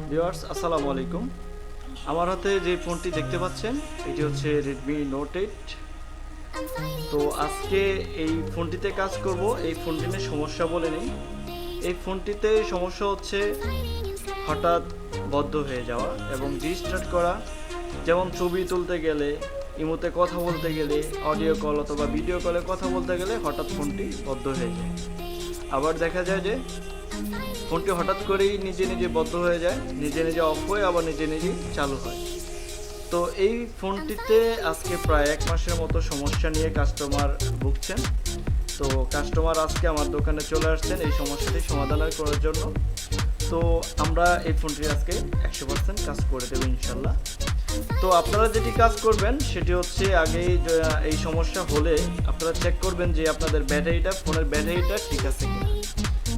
Viewers আসসালামু আলাইকুম। আমার হাতে যে ফোনটি দেখতে পাচ্ছেন এটি হচ্ছে Redmi Note 8। তো আজকে এই ফোনটিতে কাজ করব। এই ফোনটি নিয়ে সমস্যা বলে নেই। এই ফোনটিতে সমস্যা হচ্ছে হঠাৎ বন্ধ হয়ে যাওয়া এবং রিস্টার্ট করা। যেমন ছবি তুলতে গেলে, ইমোতে কথা বলতে গেলে, অডিও কল অথবা ভিডিও কলে কথা বলতে গেলে হঠাৎ ফোনটি বন্ধ হয়ে যায়। আবার দেখা যায় যে ফোনটি হঠাৎ করেই নিজে নিজে বন্ধ হয়ে যায়, নিজে নিজে অফ হয়ে আবার নিজে নিজেই চালু হয়। তো এই ফোনটিতে আজকে প্রায় 1 মাসের মতো সমস্যা নিয়ে কাস্টমার ভুগছেন। তো কাস্টমার আজকে আমার দোকানে চলে আসছেন এই সমস্যাটি সমাধান করার জন্য। তো আমরা এই ফোনটি আজকে 100% কাজ করে দেবো ইনশাল্লাহ। তো আপনারা যেটি কাজ করবেন সেটি হচ্ছে আগেই এই সমস্যা হলে আপনারা চেক করবেন যে আপনাদের ফোনের ব্যাটারিটা ঠিক আছে কিনা,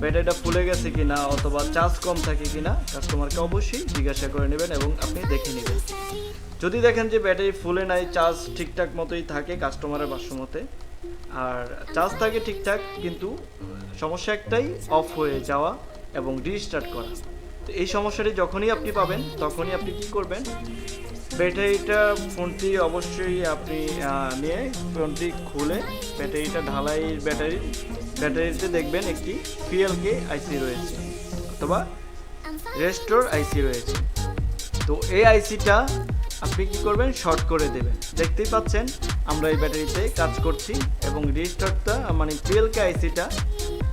ব্যাটারিটা ফুলে গেছে কিনা অথবা চার্জ কম থাকে কিনা কাস্টমারকে অবশ্যই জিজ্ঞাসা করে নেবেন এবং আপনি দেখে নেবেন। যদি দেখেন যে ব্যাটারি ফুলে নাই, চার্জ ঠিকঠাক মতোই থাকে কাস্টমারের ভাষ্য মতে, আর চার্জ থাকে ঠিকঠাক কিন্তু সমস্যা একটাই, অফ হয়ে যাওয়া এবং রিস্টার্ট করা। তো এই সমস্যাটি যখনই আপনি পাবেন তখনই আপনি কী করবেন, ফোনটি অবশ্যই আপনি নিয়ে ফোনটি খুলে ব্যাটারিটা ব্যাটারিতে দেখবেন একটি পিএলকে আইসি রয়েছে অথবা রেস্টোর আইসি রয়েছে। তো এই আইসিটা আপনি কি করবেন, শর্ট করে দেবেন। দেখতেই পাচ্ছেন আমরা এই ব্যাটারিতে কাজ করছি এবং রিস্টার্টটা মানে পিএলকে আইসিটা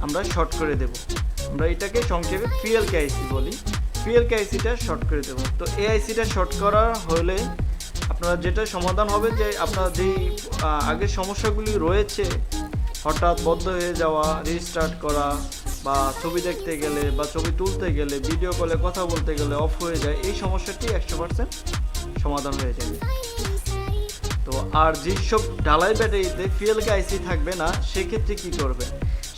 আমরা শর্ট করে দেব। আমরা এটাকে সংক্ষেপে পিএলকে আইসি বলি। পিএলকে আইসিটা শর্ট করে দেব। তো এই আইসিটা শর্ট করা হলে আপনারা যেটা সমাধান হবে যে আপনার যেই আগের সমস্যাগুলি রয়েছে, হঠাৎ বন্ধ হয়ে যাওয়া, রিস্টার্ট করা বা ছবি দেখতে গেলে বা ছবি তুলতে গেলে, ভিডিও কলে কথা বলতে গেলে অফ হয়ে যায়, এই সমস্যাটি 100% সমাধান হয়ে যাবে। তো আর যেসব ঢালাই ব্যাটারিতে পিএলকে আইসি থাকবে না সেক্ষেত্রে কী করবেন,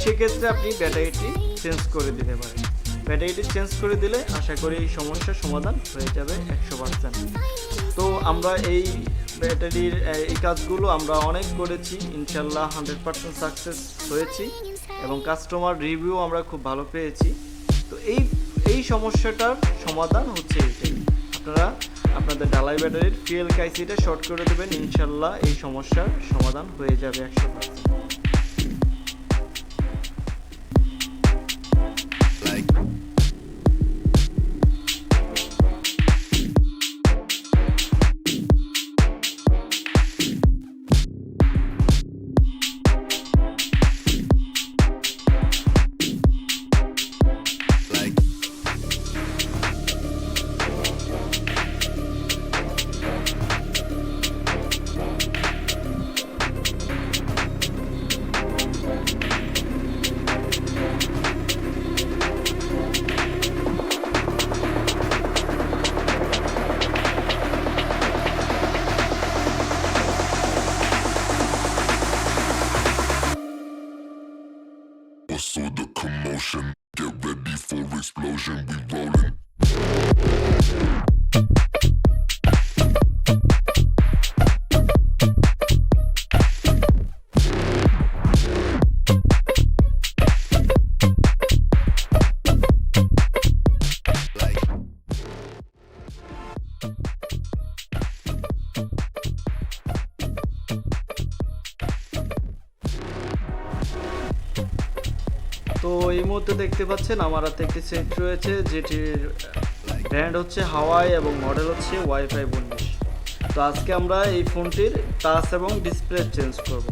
সেক্ষেত্রে আপনি ব্যাটারিটি চেঞ্জ করে দিতে পারেন। ব্যাটারিটি চেঞ্জ করে দিলে আশা করি এই সমস্যার সমাধান হয়ে যাবে 100%। তো আমরা এই ব্যাটারির এই কাজগুলো আমরা অনেক করেছি, ইনশাল্লাহ 100% সাকসেস হয়েছি এবং কাস্টমার রিভিউ আমরা খুব ভালো পেয়েছি। তো এই সমস্যাটার সমাধান হচ্ছে এইটাই, আপনারা আপনাদের ঢালাই ব্যাটারির পিএলকে আইসিটা শর্ট করে দেবেন, ইনশাল্লাহ এই সমস্যার সমাধান হয়ে যাবে 100%। So the commotion, get ready for explosion, we rolling. তো এই মুহূর্তে দেখতে পাচ্ছেন আমার হাতে একটি সেট রয়েছে যেটির ব্র্যান্ড হচ্ছে হাওয়াই এবং মডেল হচ্ছে ওয়াইফাই 19। তো আজকে আমরা এই ফোনটির টাচ এবং ডিসপ্লে চেঞ্জ করব।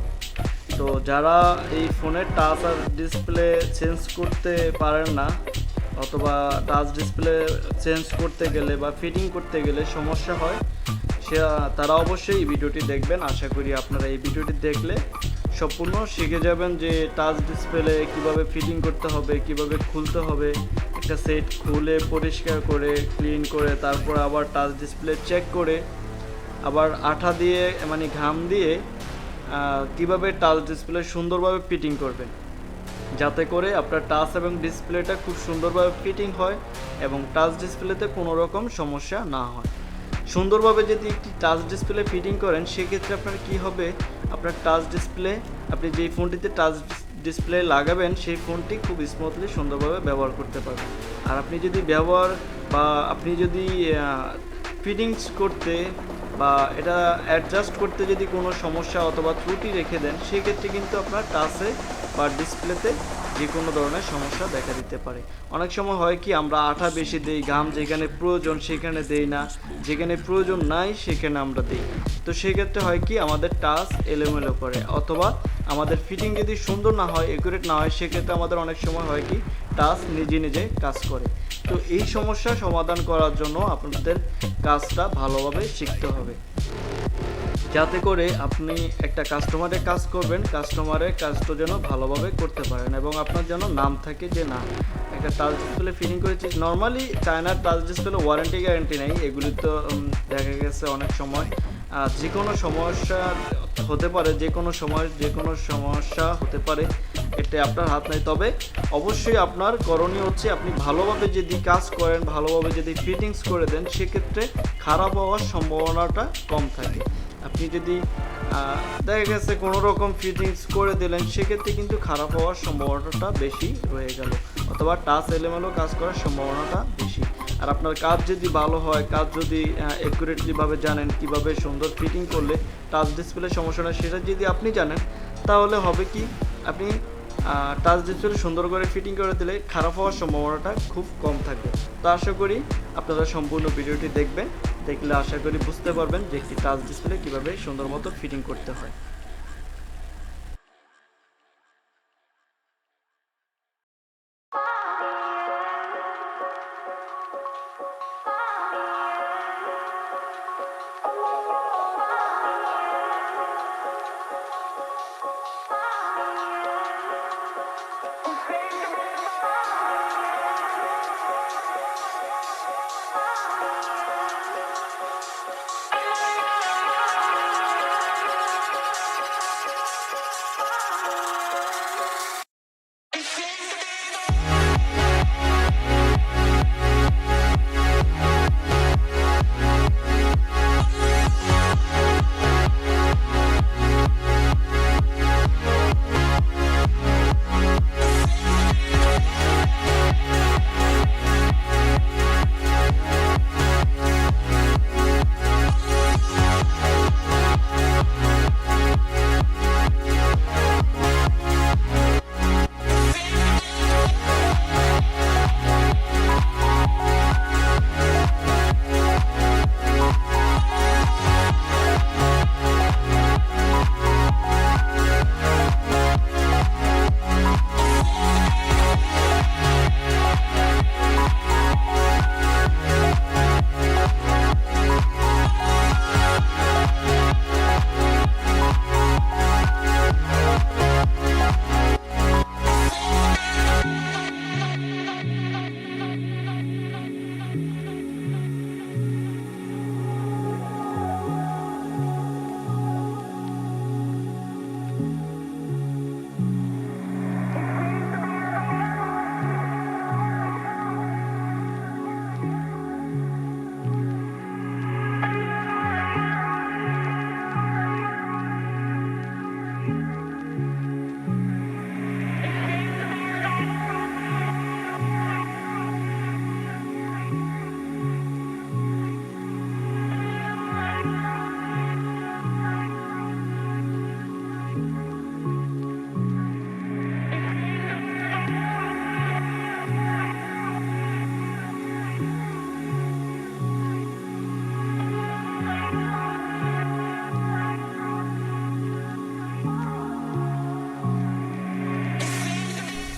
তো যারা এই ফোনের টাচ আর ডিসপ্লে চেঞ্জ করতে পারেন না অথবা টাচ ডিসপ্লে চেঞ্জ করতে গেলে বা ফিটিং করতে গেলে সমস্যা হয়, তারা অবশ্যই এই ভিডিওটি দেখবেন। আশা করি আপনারা এই ভিডিওটি দেখলে সম্পূর্ণ শিখে যাবেন যে টাচ ডিসপ্লে কিভাবে ফিটিং করতে হবে, কিভাবে খুলতে হবে, একটা সেট খুলে পরিষ্কার করে ক্লিন করে তারপর আবার টাচ ডিসপ্লে চেক করে আবার আঠা দিয়ে মানে ঘাম দিয়ে কিভাবে টাচ ডিসপ্লে সুন্দরভাবে ফিটিং করবেন, যাতে করে আপনার টাচ এবং ডিসপ্লেটা খুব সুন্দরভাবে ফিটিং হয় এবং টাচ ডিসপ্লেতে কোনো রকম সমস্যা না হয়। সুন্দরভাবে যদি একটি টাচ ডিসপ্লে ফিটিং করেন সেক্ষেত্রে আপনার কি হবে, আপনার টাচ ডিসপ্লে, আপনি যেই ফোনটিতে টাচ ডিসপ্লে লাগাবেন সেই ফোনটি খুব স্মুথলি সুন্দরভাবে ব্যবহার করতে পারবেন। আর আপনি যদি আপনি যদি ফিটিংস করতে বা এটা অ্যাডজাস্ট করতে যদি কোনো সমস্যা অথবা ত্রুটি রেখে দেন, সেক্ষেত্রে কিন্তু আপনার টাচে বা ডিসপ্লেতে যে কোনো ধরনের সমস্যা দেখা দিতে পারে। অনেক সময় হয় কি, আমরা আঠা বেশি দেই, গাম যেখানে প্রয়োজন সেখানে দেই না, যেখানে প্রয়োজন নাই সেখানে আমরা দিই। তো সেক্ষেত্রে হয় কি, আমাদের টাচ এলোমেলো করে, অথবা আমাদের ফিটিং যদি সুন্দর না হয়, একুরেট না হয়, সেক্ষেত্রে আমাদের অনেক সময় হয় কি, টাচ নিজে নিজে কাজ করে। তো এই সমস্যা সমাধান করার জন্য আপনাদের কাজটা ভালোভাবে শিখতে হবে, যাতে করে আপনি একটা কাস্টমারের কাজ করবেন, কাস্টমারের কাজটা যেন ভালোভাবে করতে পারেন এবং আপনার যেন নাম থাকে যে না, একটা টাচ ডিসপ্লে ফিটিং করেছি। নর্মালি চায়নার টাচ ডিসপ্লে ওয়ারেন্টি গ্যারেন্টি নেই, এগুলি তো দেখা গেছে অনেক সময় যে কোনো সমস্যা হতে পারে, যে কোনো সময় যে কোনো সমস্যা হতে পারে, এটা আপনার হাত নাই। তবে অবশ্যই আপনার করণীয় হচ্ছে, আপনি ভালোভাবে যদি কাজ করেন, ভালোভাবে যদি ফিটিংস করে দেন, সেক্ষেত্রে খারাপ হওয়ার সম্ভাবনাটা কম থাকে। আপনি যদি দেখা গেছে কোনো রকম ফিটিংস করে দিলেন, সেক্ষেত্রে কিন্তু খারাপ হওয়ার সম্ভাবনাটা বেশি রয়ে গেল, অথবা টাচ এলোমেলো কাজ করার সম্ভাবনাটা বেশি। আর আপনার কাজ যদি ভালো হয়, কাজ যদি অ্যাকুরেটলিভাবে জানেন কীভাবে সুন্দর ফিটিং করলে টাচ ডিসপ্লে সমস্যা না, সেটা যদি আপনি জানেন, তাহলে হবে কি, আপনি টাচ ডিসপ্লে সুন্দর করে ফিটিং করে দিলে খারাপ হওয়ার সম্ভাবনাটা খুব কম থাকবে। তো আশা করি আপনারা সম্পূর্ণ ভিডিওটি দেখবেন, দেখলে আশা করি বুঝতে পারবেন যে একটি টাচ ডিসপ্লে কীভাবে সুন্দর মতো ফিটিং করতে হয়।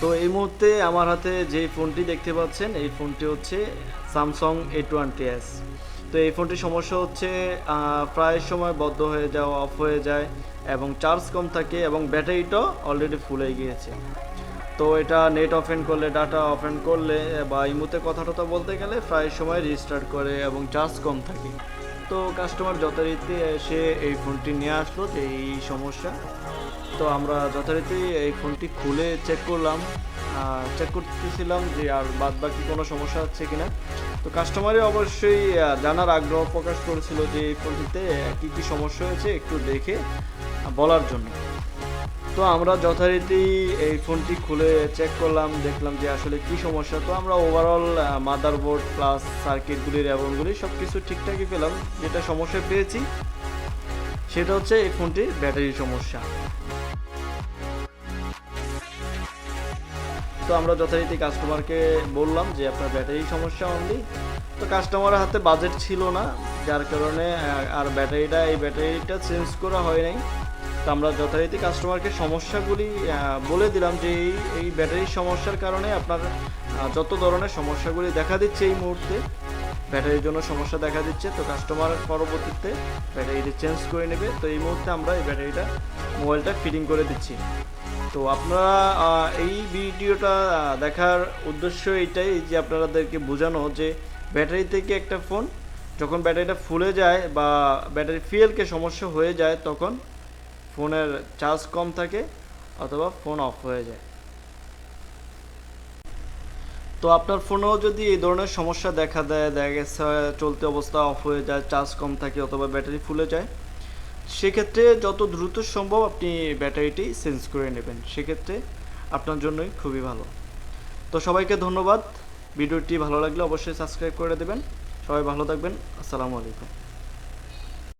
তো এই মুহূর্তে আমার হাতে যে ফোনটি দেখতে পাচ্ছেন, এই ফোনটি হচ্ছে স্যামসাং A20s। তো এই ফোনটির সমস্যা হচ্ছে প্রায় সময় বন্ধ হয়ে যাওয়া, অফ হয়ে যায় এবং চার্জ কম থাকে এবং ব্যাটারিটাও অলরেডি ফুল হয়ে গিয়েছে। তো এটা নেট অফেন করলে, ডাটা অফেন করলে বা এই মুহূর্তে কথা টথা বলতে গেলে প্রায় সময় রিস্টার্ট করে এবং চার্জ কম থাকে। তো কাস্টমার যথারীতি এসে এই ফোনটি নিয়ে আসলো যে এই সমস্যা। তো আমরা যথারীতি এই ফোনটি খুলে চেক করলাম, চেক করতেছিলাম যে আর বাদ বাকি কোনো সমস্যা হচ্ছে কিনা। তো কাস্টমারই অবশ্যই জানার আগ্রহ প্রকাশ করেছিল যে এই ফোনটিতে কী কী সমস্যা হয়েছে একটু দেখে বলার জন্য। তো আমরা যথারীতি এই ফোনটি খুলে চেক করলাম, দেখলাম যে আসলে কি সমস্যা। তো আমরা ওভারঅল মাদারবোর্ড প্লাস সার্কিটগুলি র্যাবনগুলি সব কিছু ঠিকঠাকই পেলাম। যেটা সমস্যা পেয়েছি সেটা হচ্ছে এই ফোনটির ব্যাটারির সমস্যা। তো আমরা যথারীতি কাস্টমারকে বললাম যে আপনার ব্যাটারির সমস্যা অনলি। তো কাস্টমারের হাতে বাজেট ছিল না, যার কারণে আর এই ব্যাটারিটা চেঞ্জ করা হয় নাই। তো আমরা যথারীতি কাস্টমারকে সমস্যাগুলি বলে দিলাম যে এই ব্যাটারির সমস্যার কারণে আপনার যত ধরনের সমস্যাগুলি দেখা দিচ্ছে এই মুহূর্তে, ব্যাটারির জন্য সমস্যা দেখা দিচ্ছে। তো কাস্টমার পরবর্তীতে ব্যাটারিটা চেঞ্জ করে নেবে। তো এই মুহূর্তে আমরা এই মোবাইলটা ফিটিং করে দিচ্ছি। তো আপনারা এই ভিডিওটা দেখার উদ্দেশ্য এইটাই যে আপনাদেরকে বোঝানো যে ব্যাটারি থেকে একটা ফোন যখন ব্যাটারিটা ফুলে যায় বা ব্যাটারি ফুয়েলকে সমস্যা হয়ে যায়, তখন ফোনের চার্জ কম থাকে অথবা ফোন অফ হয়ে যায়। তো আপনার ফোনেও যদি এই ধরনের সমস্যা দেখা গেছে চলতি অবস্থা অফ হয়ে যায়, চার্জ কম থাকে অথবা ব্যাটারি ফুলে যায়, সেক্ষেত্রে যত দ্রুত সম্ভব আপনি ব্যাটারিটি চেঞ্জ করে নেবেন, সেক্ষেত্রে আপনার জন্যই খুবই ভালো। তো সবাইকে ধন্যবাদ। ভিডিওটি ভালো লাগলে অবশ্যই সাবস্ক্রাইব করে দেবেন। সবাই ভালো থাকবেন। আসসালামু আলাইকুম।